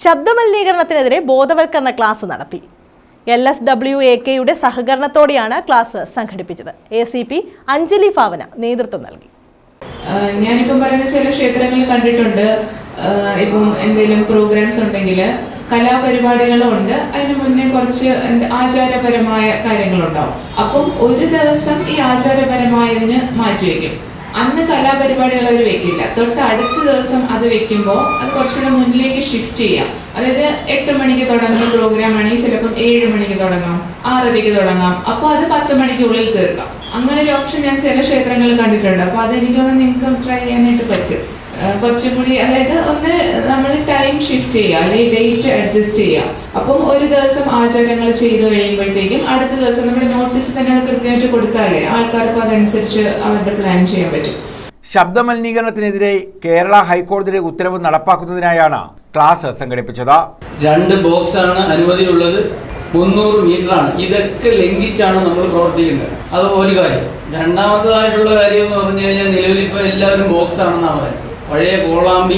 ശബ്ദമലിനീകരണത്തിനെതിരെ ബോധവൽക്കരണ ക്ലാസ് നടത്തി. LSWAKയുടെ സഹകരണത്തോടെയാണ് ക്ലാസ് സംഘടിപ്പിച്ചത്. ACP അഞ്ജലി ഭാവന നേതൃത്വം നൽകി. ഞാനിപ്പം പറയുന്ന ചില ക്ഷേത്രങ്ങൾ കണ്ടിട്ടുണ്ട്. ഇപ്പം എന്തെങ്കിലും പ്രോഗ്രാംസ് ഉണ്ടെങ്കിൽ കലാപരിപാടികളും ഉണ്ട്. അതിന് മുന്നേ കുറച്ച് ആചാരപരമായ കാര്യങ്ങളുണ്ടാവും. അപ്പം ഒരു ദിവസം ഈ ആചാരപരമായതിന് മാറ്റിവെക്കും. അന്ന് കലാപരിപാടികൾ അവർ വെക്കില്ല. തൊട്ട് അടുത്ത ദിവസം അത് വെക്കുമ്പോൾ അത് കുറച്ചുകൂടെ മുന്നിലേക്ക് ഷിഫ്റ്റ് ചെയ്യാം. അതായത് 8 മണിക്ക് തുടങ്ങുന്ന പ്രോഗ്രാം ആണെങ്കിൽ ചിലപ്പം 7 മണിക്ക് തുടങ്ങാം, 6:30 തുടങ്ങാം. അപ്പോൾ അത് 10 മണിക്കുള്ളിൽ തീർക്കാം. അങ്ങനെ ഒരു ഓപ്ഷൻ ഞാൻ ചില ക്ഷേത്രങ്ങളിൽ കണ്ടിട്ടുണ്ട്. അപ്പോൾ അതെനിക്കൊന്ന് നിങ്ങൾക്ക് ട്രൈ ചെയ്യാനായിട്ട് പറ്റും. കുറച്ചും കൂടി, അതായത് ഒന്ന് നമ്മൾ ടൈം ഷിഫ്റ്റ് ചെയ്യുക, അല്ലെങ്കിൽ ഡേറ്റ് അഡ്ജസ്റ്റ് ചെയ്യുക. അപ്പം ഒരു ദിവസം ആചാരങ്ങൾ ചെയ്തു കഴിയുമ്പോഴത്തേക്കും അടുത്ത ദിവസം നമ്മുടെ നോട്ടീസ് തന്നെ അത് കൃത്യമായിട്ട് കൊടുത്താലേ ആൾക്കാർക്ക് അതനുസരിച്ച് അവരുടെ പ്ലാൻ ചെയ്യാൻ പറ്റും. ശബ്ദമലിനീകരണത്തിനെതിരെ കേരള ഹൈക്കോടതിയുടെ ഉത്തരവ് നടപ്പാക്കുന്നതിനായാണ് ക്ലാസ് സംഘടിപ്പിച്ചത്. 2 ബോക്സാണ് അനുമതിയുള്ളത്, 300 മീറ്ററാണ്. ഇതൊക്കെ ലംഘിച്ചാണ് നമ്മൾ പ്രവർത്തിക്കുന്നത്. അത് ഒരു കാര്യം. രണ്ടാമതായിട്ടുള്ള കാര്യം എന്ന് പറഞ്ഞു കഴിഞ്ഞാൽ നിലവിലിപ്പോൾ എല്ലാവരും ബോക്സ് ആണെന്നാണ് പറയുന്നത്. പഴയ കോളാമ്പി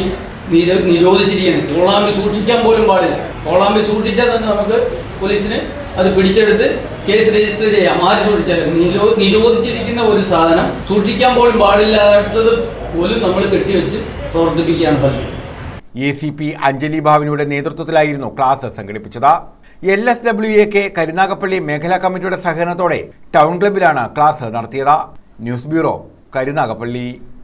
നിരോധിച്ചിരിക്കുന്നത്. കോളാമ്പി സൂക്ഷിക്കാൻ പോലും പാടില്ല. കോളാമ്പി സൂക്ഷിച്ചാൽ തന്നെ നമുക്ക് പോലീസിന് അത് പിടിച്ചെടുത്ത് കേസ് രജിസ്റ്റർ ചെയ്യാം. ആര് സൂക്ഷിച്ചാലും നിരോധിച്ചിരിക്കുന്ന ഒരു സാധനം സൂക്ഷിക്കാൻ പോലും പാടില്ലാത്തത് പോലും നമ്മൾ കെട്ടിവെച്ച് പ്രവർത്തിപ്പിക്കുകയാണ് പതിവ്. ACP അഞ്ജലി ഭാവനയുടെ നേതൃത്വത്തിലായിരുന്നു ക്ലാസ് സംഘടിപ്പിച്ചത്. LSWAK കരുനാഗപ്പള്ളി മേഖലാ കമ്മിറ്റിയുടെ സഹകരണത്തോടെ ടൗൺ ക്ലബ്ബിലാണ് ക്ലാസ് നടത്തിയത്. News bureau, Karunagappally.